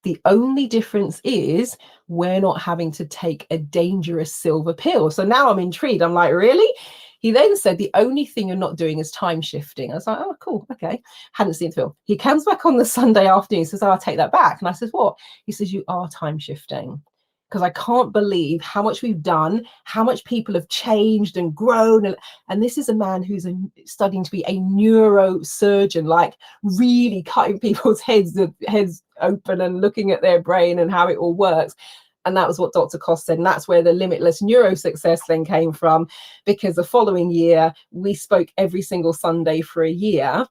The only difference is we're not having to take a dangerous silver pill. So now I'm intrigued. I'm like, really? He then said, the only thing you're not doing is time shifting. I was like, oh, cool. Okay. Hadn't seen the film. He comes back on the Sunday afternoon. He says, I'll take that back. And I said, what? He says, you are time shifting. Because I can't believe how much we've done, how much people have changed and grown. And this is a man who's studying to be a neurosurgeon, like really cutting people's heads open and looking at their brain and how it all works. And that was what Dr. Koss said. And that's where the Limitless NeuroSuccess then came from, because the following year, we spoke every single Sunday for a year.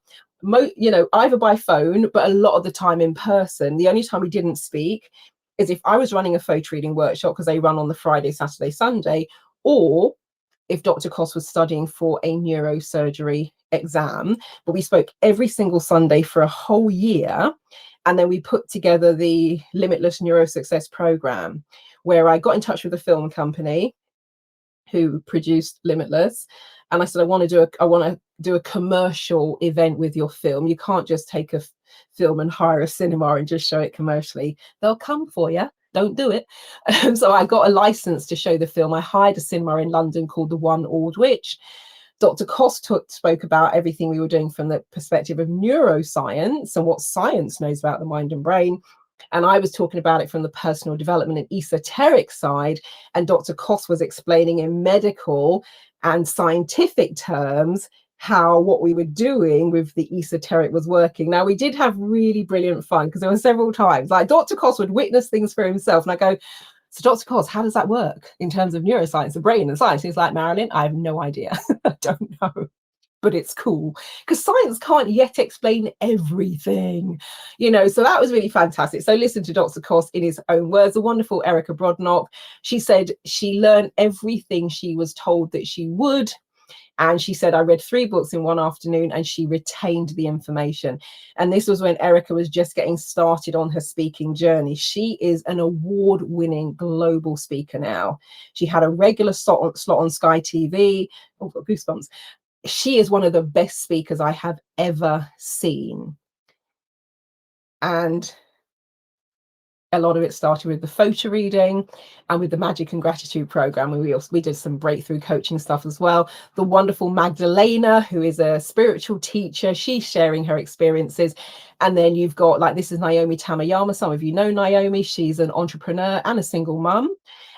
Either by phone, but a lot of the time in person. The only time we didn't speak is if I was running a photo reading workshop, because they run on the Friday, Saturday, Sunday, or if Dr. Koss was studying for a neurosurgery exam. But we spoke every single Sunday for a whole year. And then we put together the Limitless NeuroSuccess program, where I got in touch with a film company who produced Limitless. And I said, I want to do a commercial event with your film. You can't just take a film and hire a cinema and just show it commercially. They'll come for you. Don't do it. So I got a license to show the film. I hired a cinema in London called The One Aldwych. Dr. Koss spoke about everything we were doing from the perspective of neuroscience and what science knows about the mind and brain. And I was talking about it from the personal development and esoteric side. And Dr. Koss was explaining in medical and scientific terms how what we were doing with the esoteric was working. Now, we did have really brilliant fun, because there were several times, like Dr. Koss would witness things for himself. And I go, so Dr. Koss, how does that work in terms of neuroscience, the brain and science? He's like, Marilyn, I have no idea. I don't know. But it's cool, because science can't yet explain everything, so that was really fantastic. So listen to Dr. Koss in his own words. The wonderful Erica Brodnock, she said she learned everything she was told that she would. And she said, I read 3 books in one afternoon, and she retained the information. And this was when Erica was just getting started on her speaking journey. She is an award-winning global speaker now. She had a regular slot on Sky TV. Oh, got goosebumps. She is one of the best speakers I have ever seen. And a lot of it started with the photo reading and with the Magic and Gratitude program. We did some breakthrough coaching stuff as well. The wonderful Magdalena, who is a spiritual teacher, she's sharing her experiences. And then you've got, like, this is Naomi Tamayama. Some of you know Naomi. She's an entrepreneur and a single mum.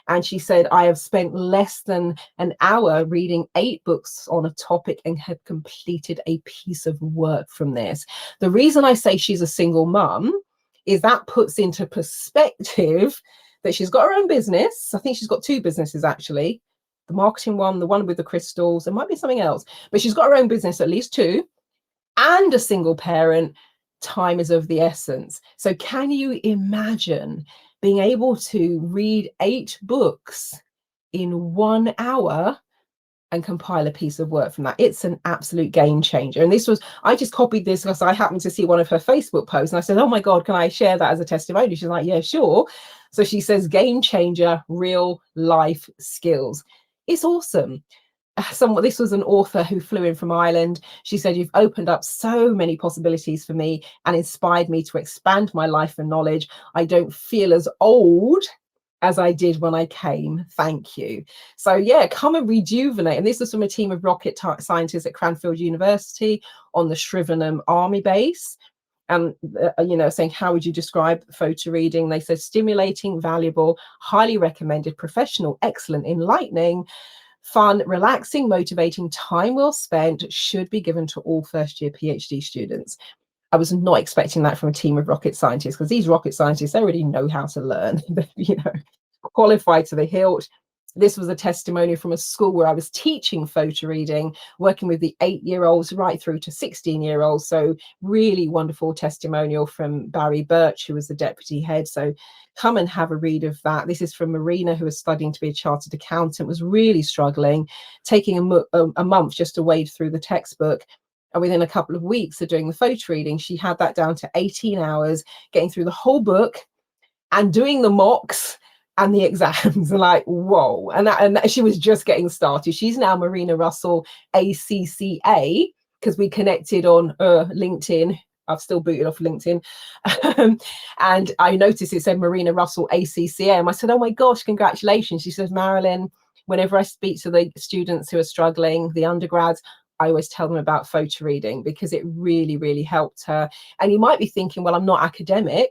And she said, I have spent less than an hour reading 8 books on a topic and have completed a piece of work from this. The reason I say she's a single mum is that puts into perspective that she's got her own business. I think she's got 2 businesses, actually. The marketing one, the one with the crystals, there might be something else. But she's got her own business, at least 2, and a single parent. Time is of the essence. So can you imagine being able to read 8 books in 1 hour and compile a piece of work from that. It's an absolute game changer. And this was, I just copied this because I happened to see one of her Facebook posts and I said, oh my God, can I share that as a testimony? She's like, yeah, sure. So she says, game changer, real life skills. It's awesome. This was an author who flew in from Ireland. She said, you've opened up so many possibilities for me and inspired me to expand my life and knowledge. I don't feel as old as I did when I came. Thank you. So yeah, come and rejuvenate. And this is from a team of rocket scientists at Cranfield University on the Shrivenham Army Base. And saying, how would you describe photo reading? They said, stimulating, valuable, highly recommended, professional, excellent, enlightening, fun, relaxing, motivating, time well spent, should be given to all first year PhD students. I was not expecting that from a team of rocket scientists, because these rocket scientists, they already know how to learn, qualified to the hilt. This was a testimony from a school where I was teaching photo reading, working with the 8-year-olds right through to 16-year-olds. So really wonderful testimonial from Barry Birch, who was the deputy head. So come and have a read of that. This is from Marina, who was studying to be a chartered accountant, was really struggling, taking a month just to wade through the textbook. And within a couple of weeks of doing the photo reading, she had that down to 18 hours, getting through the whole book and doing the mocks and the exams. Like, whoa. And she was just getting started. She's now Marina Russell ACCA, because we connected on LinkedIn. I've still booted off LinkedIn. And I noticed it said Marina Russell ACCA. And I said, oh my gosh, congratulations. She says, Marilyn, whenever I speak to the students who are struggling, the undergrads, I always tell them about photo reading, because it really, really helped her. And you might be thinking, well, I'm not academic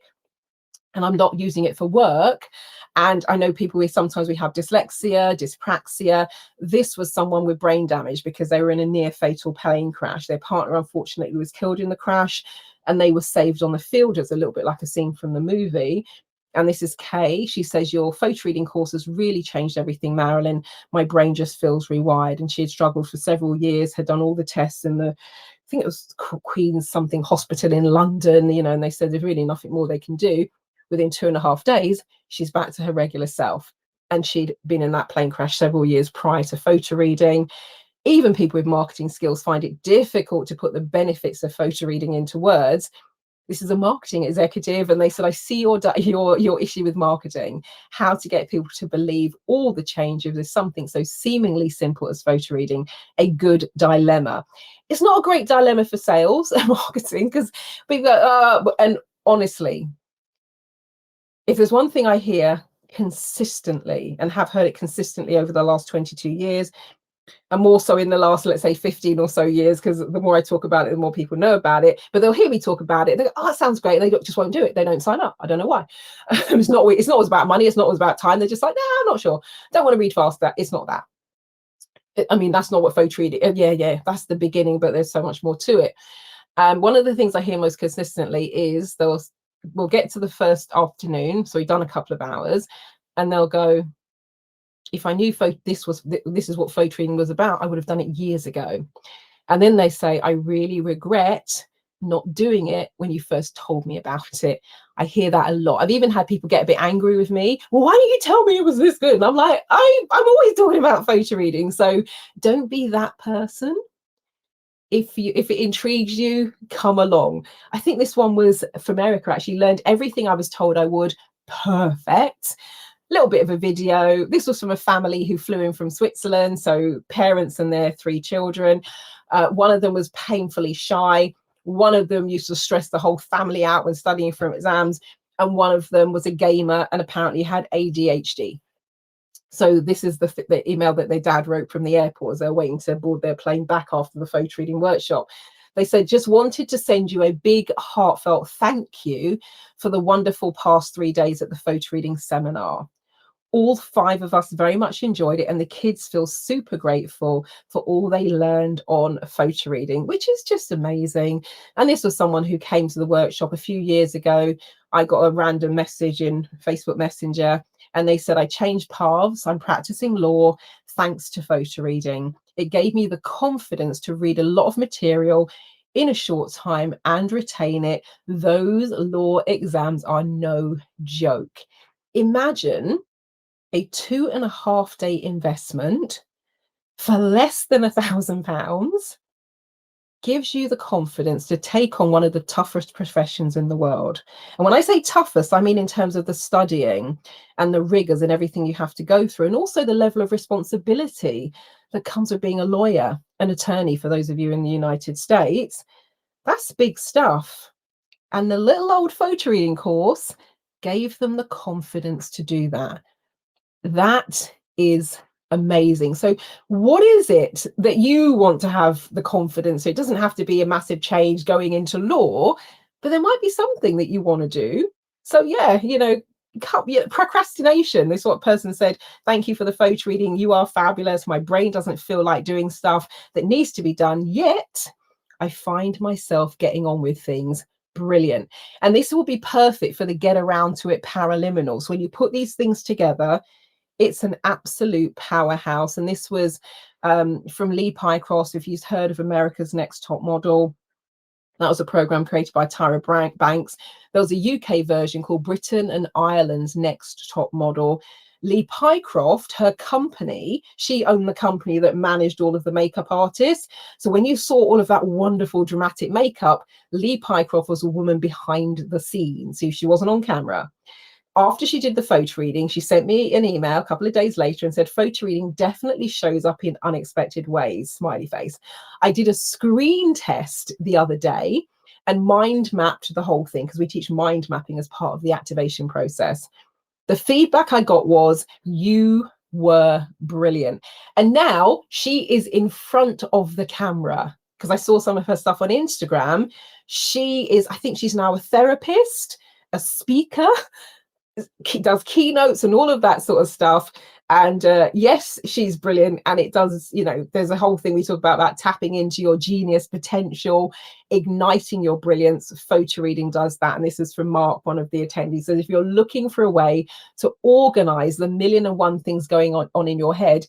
and I'm not using it for work. And I know people with, sometimes we have dyslexia, dyspraxia. This was someone with brain damage because they were in a near fatal plane crash. Their partner, unfortunately, was killed in the crash and they were saved on the field. It's a little bit like a scene from the movie. And this is Kay. She says, your photo reading course has really changed everything, Marilyn. My brain just feels rewired. And she had struggled for several years, had done all the tests in the, I think it was Queen's something hospital in London, and they said there's really nothing more they can do. Within 2.5 days, she's back to her regular self. And she'd been in that plane crash several years prior to photo reading. Even people with marketing skills find it difficult to put the benefits of photo reading into words. This is a marketing executive, and they said, I see your issue with marketing, how to get people to believe all the changes is something so seemingly simple as photo reading, a good dilemma. It's not a great dilemma for sales and marketing, because people and honestly, if there's one thing I hear consistently and have heard it consistently over the last 22 years, and more so in the last, let's say, 15 or so years, because the more I talk about it, the more people know about it, but they'll hear me talk about it. They go, oh, that sounds great. And they just won't do it. They don't sign up. I don't know why. It's not always about money. It's not always about time. They're just like, nah, I'm not sure. Don't want to read faster. It's not that. I mean, that's not what photo reading. Yeah, that's the beginning, but there's so much more to it. One of the things I hear most consistently is we'll get to the first afternoon. So we've done a couple of hours and they'll go, if I knew this is what photo reading was about, I would have done it years ago. And then they say, I really regret not doing it when you first told me about it. I hear that a lot. I've even had people get a bit angry with me. Well, why didn't you tell me it was this good? And I'm like, I'm always talking about photo reading. So don't be that person. If it intrigues you, come along. I think this one was from Erica. Actually learned everything I was told I would. Perfect. Little bit of a video. This was from a family who flew in from Switzerland, so parents and their 3 children. One of them was painfully shy. One of them used to stress the whole family out when studying for exams, and one of them was a gamer and apparently had ADHD. So this is the email that their dad wrote from the airport as they're waiting to board their plane back after the photo reading workshop. They said, just wanted to send you a big heartfelt thank you for the wonderful past 3 days at the photo reading seminar. All 5 of us very much enjoyed it, and the kids feel super grateful for all they learned on photo reading, which is just amazing. And this was someone who came to the workshop a few years ago. I got a random message in Facebook Messenger, and they said, I changed paths. I'm practicing law thanks to photo reading. It gave me the confidence to read a lot of material in a short time and retain it. Those law exams are no joke. Imagine a 2.5-day investment for less than £1,000 gives you the confidence to take on one of the toughest professions in the world. And when I say toughest, I mean in terms of the studying and the rigors and everything you have to go through, and also the level of responsibility that comes with being a lawyer, an attorney, for those of you in the United States. That's big stuff. And the little old photo reading course gave them the confidence to do that. That is amazing. So what is it that you want to have the confidence? So it doesn't have to be a massive change going into law, but there might be something that you want to do. So yeah, procrastination. This is what person said. Thank you for the photo reading. You are fabulous. My brain doesn't feel like doing stuff that needs to be done, yet I find myself getting on with things. Brilliant. And this will be perfect for the get around to it paraliminal. So when you put these things together, it's an absolute powerhouse. And this was from Lee Pycross. If you've heard of America's Next Top Model, that was a program created by Tyra Banks. There was a UK version called Britain and Ireland's Next Top Model. Lee Pycroft, her company, she owned the company that managed all of the makeup artists. So when you saw all of that wonderful dramatic makeup, Lee Pycroft was a woman behind the scenes. So she wasn't on camera. After she did the photo reading, she sent me an email a couple of days later and said, photo reading definitely shows up in unexpected ways, smiley face. I did a screen test the other day and mind mapped the whole thing, because we teach mind mapping as part of the activation process. The feedback I got was, you were brilliant. And now she is in front of the camera, because I saw some of her stuff on Instagram. I think she's now a therapist, a speaker, does keynotes and all of that sort of stuff. And yes, she's brilliant. And it does, there's a whole thing we talk about tapping into your genius potential, igniting your brilliance. Photo reading does that. And this is from Mark, one of the attendees. So if you're looking for a way to organize the 1,000,001 things going on in your head,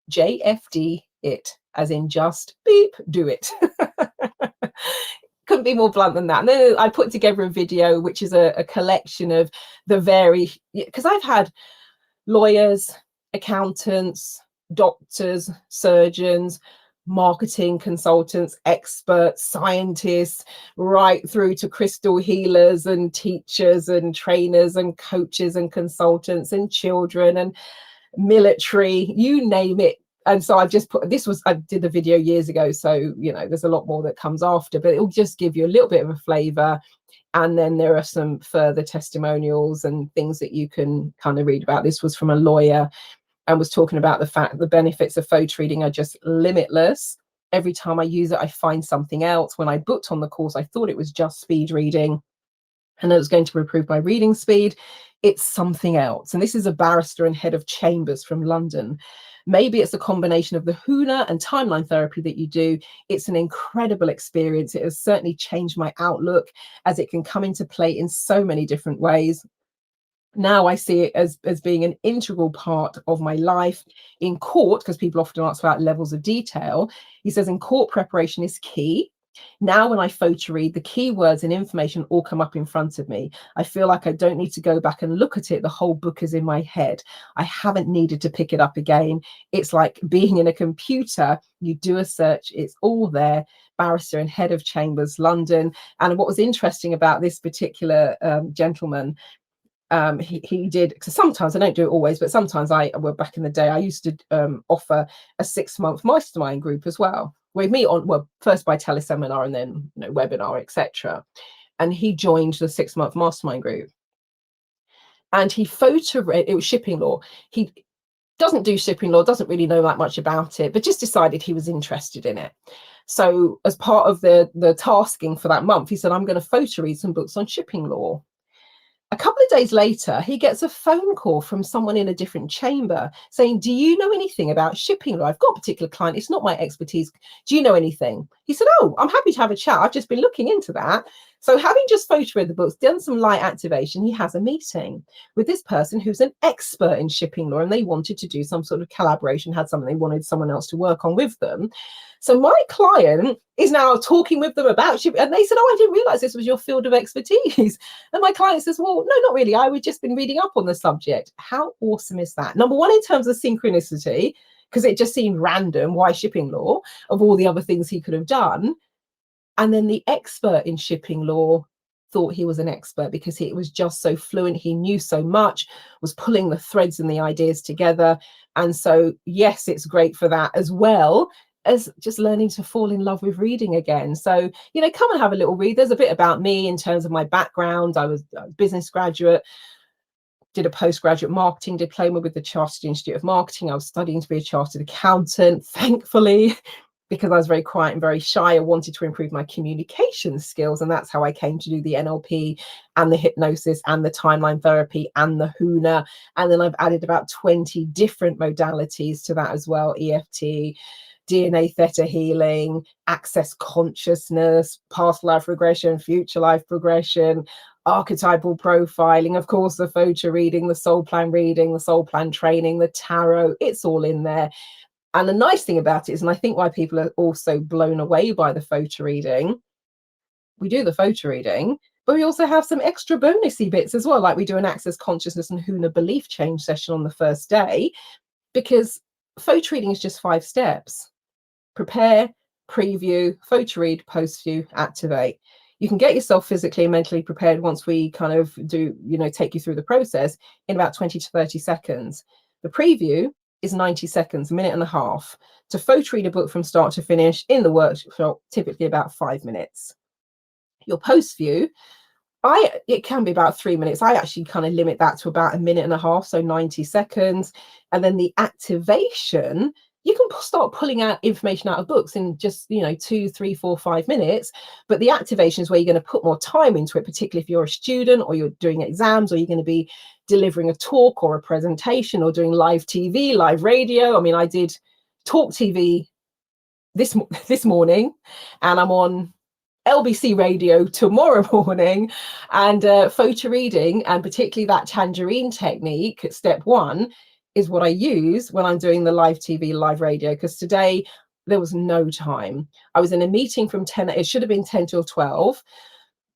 JFD it, as in just beep, do it. Couldn't be more blunt than that. And then I put together a video, which is a collection of the because I've had lawyers, accountants, doctors, surgeons, marketing consultants, experts, scientists, right through to crystal healers and teachers and trainers and coaches and consultants and children and military, you name it. And so I've just I did the video years ago. So, there's a lot more that comes after, but it'll just give you a little bit of a flavor. And then there are some further testimonials and things that you can kind of read about. This was from a lawyer and was talking about the fact the benefits of photo reading are just limitless. Every time I use it, I find something else. When I booked on the course, I thought it was just speed reading and it was going to improve my reading speed. It's something else. And this is a barrister and head of chambers from London. Maybe it's a combination of the HUNA and timeline therapy that you do. It's an incredible experience. It has certainly changed my outlook, as it can come into play in so many different ways. Now I see it as being an integral part of my life in court, because people often ask about levels of detail. He says in court, preparation is key. Now, when I photo read, the keywords and information all come up in front of me. I feel like I don't need to go back and look at it. The whole book is in my head. I haven't needed to pick it up again. It's like being in a computer. You do a search, it's all there. Barrister and head of chambers, London. And what was interesting about this particular gentleman, he did, because sometimes I don't do it always, but sometimes back in the day, I used to offer a 6-month mastermind group as well. We meet first by teleseminar and then webinar, etc. And he joined the 6-month mastermind group. And he photo read, it was shipping law. He doesn't do shipping law, doesn't really know that much about it, but just decided he was interested in it. So as part of the tasking for that month, he said, I'm going to photo read some books on shipping law. A couple of days later, he gets a phone call from someone in a different chamber saying, do you know anything about shipping law? I've got a particular client. It's not my expertise. Do you know anything? He said, oh, I'm happy to have a chat. I've just been looking into that. So having just photo read the books, done some light activation, he has a meeting with this person who's an expert in shipping law, and they wanted to do some sort of collaboration, had something they wanted someone else to work on with them. So my client is now talking with them about shipping, and they said, oh, I didn't realize this was your field of expertise. And my client says, well, no, not really. I would just been reading up on the subject. How awesome is that? Number one, in terms of synchronicity, because it just seemed random. Why shipping law, of all the other things he could have done? And then the expert in shipping law thought he was an expert because he was just so fluent. He knew so much, was pulling the threads and the ideas together. And so, yes, it's great for that, as well as just learning to fall in love with reading again. So, you know, come and have a little read. There's a bit about me in terms of my background. I was a business graduate, did a postgraduate marketing diploma with the Chartered Institute of Marketing. I was studying to be a chartered accountant, thankfully, because I was very quiet and very shy. I wanted to improve my communication skills, and that's how I came to do the NLP and the hypnosis and the timeline therapy and the HUNA. And then I've added about 20 different modalities to that as well: EFT, DNA theta healing, access consciousness, past life regression, future life progression, archetypal profiling, of course, the photo reading, the soul plan reading, the soul plan training, the tarot. It's all in there. And the nice thing about it is, and I think why people are also blown away by the photo reading, we do the photo reading, but we also have some extra bonusy bits as well. Like we do an access consciousness and HUNA belief change session on the first day, because photo reading is just 5 steps: prepare, preview, photo read, post view, activate. You can get yourself physically and mentally prepared once we kind of do, you know, take you through the process in about 20 to 30 seconds. The preview is 90 seconds, a minute and a half. To photo read a book from start to finish in the workshop, typically about 5 minutes. Your post view, it can be about 3 minutes. I actually kind of limit that to about a minute and a half, so 90 seconds. And then the activation, you can start pulling out information out of books in just, you know, 2, 3, 4, 5 minutes. But the activation is where you're going to put more time into it, particularly if you're a student or you're doing exams, or you're going to be delivering a talk or a presentation or doing live TV, live radio. I mean, I did talk TV this morning, and I'm on LBC radio tomorrow morning. And photo reading, and particularly that tangerine technique, step 1, is what I use when I'm doing the live TV, live radio. Because today there was no time. I was in a meeting from 10, it should have been 10 till 12.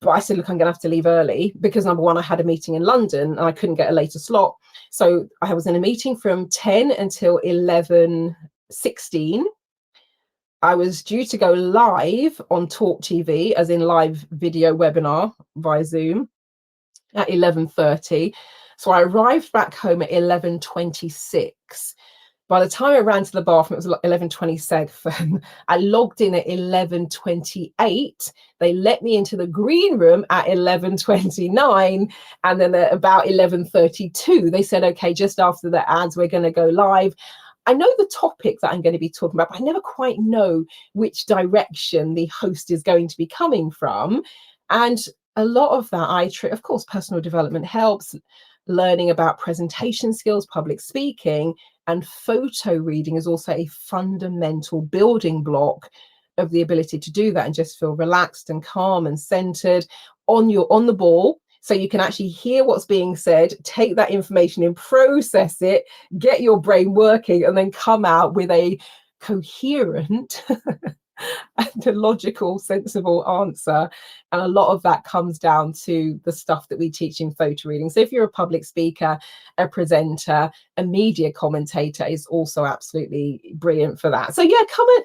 But I said, look, I'm going to have to leave early because, number one, I had a meeting in London and I couldn't get a later slot. So I was in a meeting from 10 until 11:16. I was due to go live on Talk TV, as in live video webinar via Zoom, at 11:30. So I arrived back home at 11:26. By the time I ran to the bathroom, it was 11:27. I logged in at 11:28. They let me into the green room at 11:29. And then at about 11:32, they said, okay, just after the ads, we're going to go live. I know the topic that I'm going to be talking about, but I never quite know which direction the host is going to be coming from. And a lot of that, of course, personal development helps, learning about presentation skills, public speaking, and photo reading is also a fundamental building block of the ability to do that and just feel relaxed and calm and centered on the ball. So you can actually hear what's being said, take that information in, process it, get your brain working, and then come out with a coherent and a logical, sensible answer. And a lot of that comes down to the stuff that we teach in photo reading. So if you're a public speaker, a presenter, a media commentator, is also absolutely brilliant for that. So yeah, come and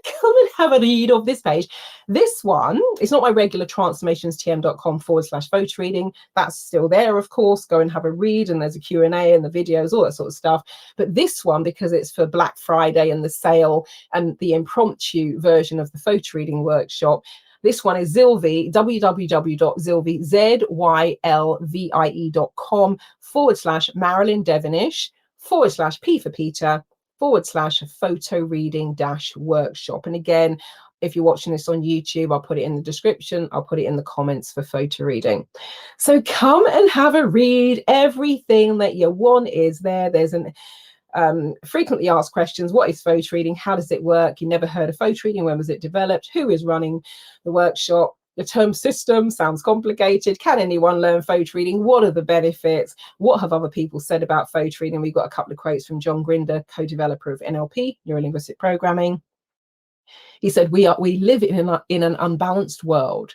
have a read of this page. This one, it's not my regular transformationstm.com/photo reading. That's still there, of course. Go and have a read, and there's a Q&A and the videos, all that sort of stuff. But this one, because it's for Black Friday and the sale and the impromptu version of the photo reading workshop, this one is Zylvie, www.zylvie.com/Marilyn Devonish /P for Peter /photo reading -workshop. And again, if you're watching this on YouTube, I'll put it in the description. I'll put it in the comments for photo reading. So come and have a read. Everything that you want is there. There's an frequently asked questions. What is photo reading? How does it work? You never heard of photo reading. When was it developed? Who is running the workshop? The term system sounds complicated. Can anyone learn photo reading? What are the benefits? What have other people said about photo reading? We've got a couple of quotes from John Grinder, co-developer of NLP, Neuro-Linguistic Programming. He said, we live in an unbalanced world.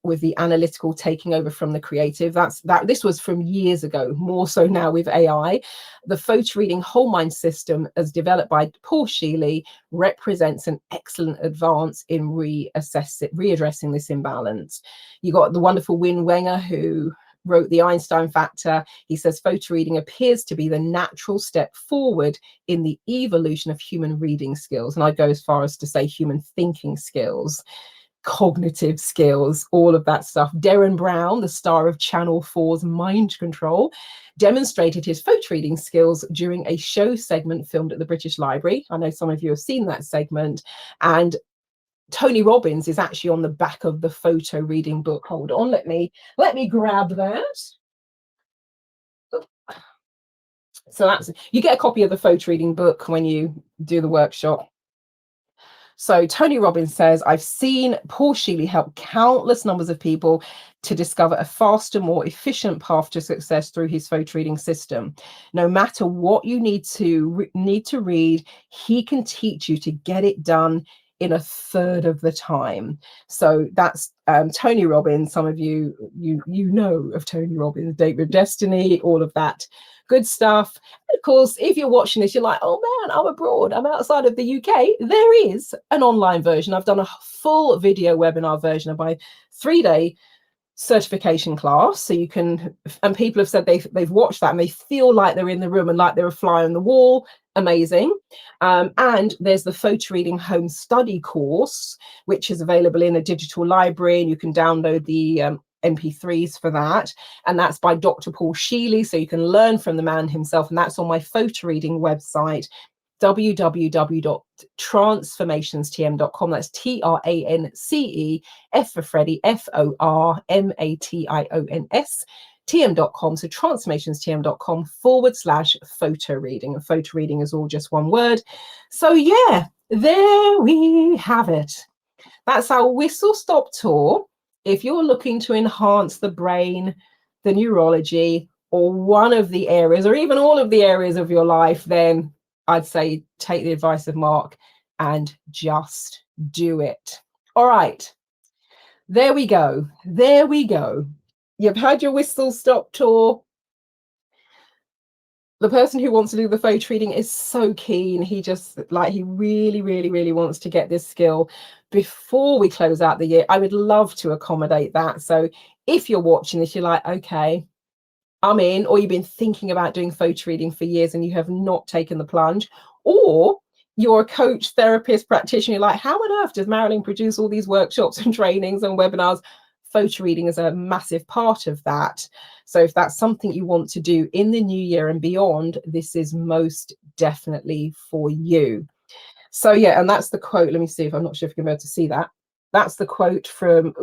with the analytical taking over from the creative. This was from years ago, more so now with AI. The photo reading whole mind system, as developed by Paul Sheely, represents an excellent advance in readdressing this imbalance. You got the wonderful Win Wenger, who wrote The Einstein Factor. He says photo reading appears to be the natural step forward in the evolution of human reading skills. And I'd go as far as to say human thinking skills, cognitive skills, all of that stuff. Derren Brown, the star of Channel 4's Mind Control, demonstrated his photo reading skills during a show segment filmed at the British Library. I know some of you have seen that segment. And Tony Robbins is actually on the back of the photo reading book. Hold on, let me grab that. So that's, you get a copy of the photo reading book when you do the workshop. So Tony Robbins says, I've seen Paul Sheely help countless numbers of people to discover a faster, more efficient path to success through his photo reading system. No matter what you need to read, he can teach you to get it done in a third of the time. So that's Tony Robbins. Some of you know of Tony Robbins, Date with Destiny, all of that good stuff. And of course, if you're watching this, you're like, oh man, I'm abroad, I'm outside of the UK. There is an online version. I've done a full video webinar version of my 3-day certification class, so you can, and people have said they've watched that and they feel like they're in the room and like they're a fly on the wall. Amazing. And there's the photo reading home study course, which is available in a digital library, and you can download the MP3s for that, and that's by Dr. Paul Sheely, so you can learn from the man himself, and that's on my photo reading website, www.transformationstm.com. That's TRANCE, F for Freddie, FORMATIONS, tm.com. So transformationstm.com/photo reading. And photo reading is all just one word. So yeah, there we have it. That's our whistle stop tour. If you're looking to enhance the brain, the neurology, or one of the areas, or even all of the areas of your life, then I'd say take the advice of Mark and just do it. All right, there we go. There we go. You've had your whistle stop tour. The person who wants to do the photo reading is so keen. He really, really, really wants to get this skill before we close out the year. I would love to accommodate that. So if you're watching this, you're like, okay, I'm in, or you've been thinking about doing photo reading for years and you have not taken the plunge, or you're a coach, therapist, practitioner, you're like, how on earth does Marilyn produce all these workshops and trainings and webinars? Photo reading is a massive part of that. So if that's something you want to do in the new year and beyond, this is most definitely for you. So yeah, and that's the quote. Let me see if I'm not sure if you can be able to see that. That's the quote from,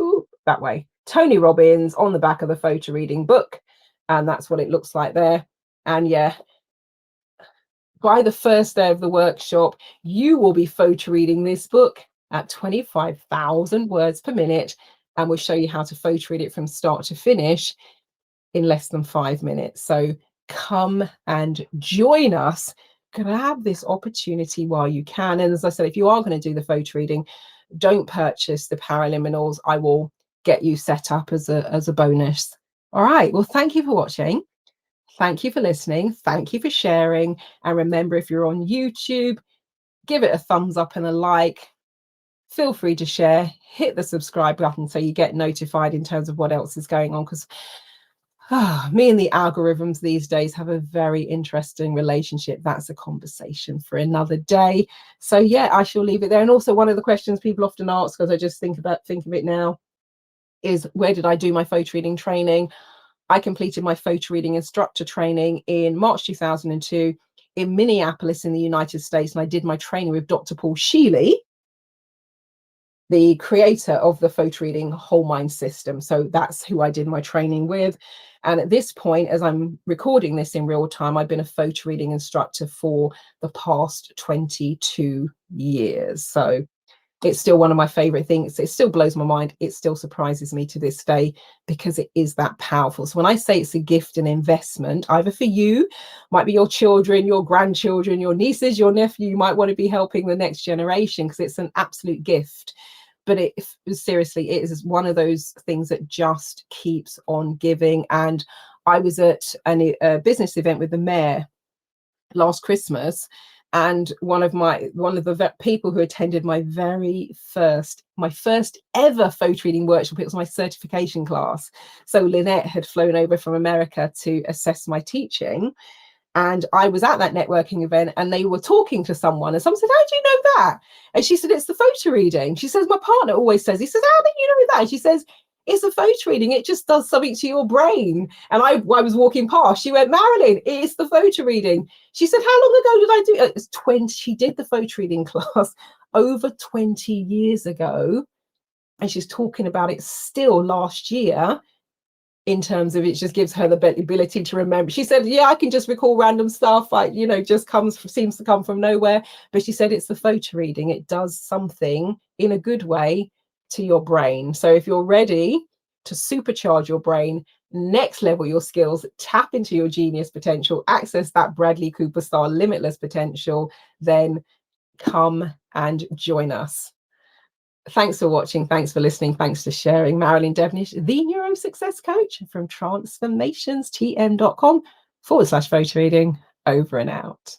that way, Tony Robbins on the back of the photo reading book. And that's what it looks like there. And yeah, by the first day of the workshop, you will be photo reading this book at 25,000 words per minute. And we'll show you how to photo read it from start to finish in less than 5 minutes. So come and join us. Grab this opportunity while you can. And as I said, if you are going to do the photo reading, don't purchase the Paraliminals. I will get you set up as a bonus. All right. Well, thank you for watching. Thank you for listening. Thank you for sharing. And remember, if you're on YouTube, give it a thumbs up and a like. Feel free to share. Hit the subscribe button so you get notified in terms of what else is going on, because me and the algorithms these days have a very interesting relationship. That's a conversation for another day. So yeah, I shall leave it there. And also, one of the questions people often ask, because I just think of it now, is where did I do my photo reading training? I completed my photo reading instructor training in March 2002 in Minneapolis in the United States. And I did my training with Dr. Paul Sheely, the creator of the photo reading whole mind system. So that's who I did my training with. And at this point, as I'm recording this in real time, I've been a photo reading instructor for the past 22 years. So it's still one of my favorite things. It still blows my mind. It still surprises me to this day, because it is that powerful. So when I say it's a gift and investment, either for you, might be your children, your grandchildren, your nieces, your nephew, you might want to be helping the next generation, because it's an absolute gift. but seriously, it is one of those things that just keeps on giving. And I was at a business event with the mayor last Christmas, and one of the people who attended my first ever photo reading workshop, it was my certification class. So Lynette had flown over from America to assess my teaching, and I was at that networking event, and they were talking to someone, and someone said, "How do you know that?" And she said, "It's the photo reading." She says, "My partner always says," he says, "How do you know that?" And she says, "It's a photo reading. It just does something to your brain." And I was walking past. She went, "Marilyn, it's the photo reading." She said, "How long ago did I do it?" It's 20. She did the photo reading class over 20 years ago. And she's talking about it still last year, in terms of it just gives her the ability to remember. She said, "Yeah, I can just recall random stuff, like, just seems to come from nowhere." But she said it's the photo reading. It does something in a good way to your brain. So if you're ready to supercharge your brain, next level your skills, tap into your genius potential, access that Bradley Cooper style limitless potential, then come and join us. Thanks for watching. Thanks for listening. Thanks for sharing. Marilyn Devonish, the NeuroSuccess coach from transformationstm.com/photo reading. Over and out.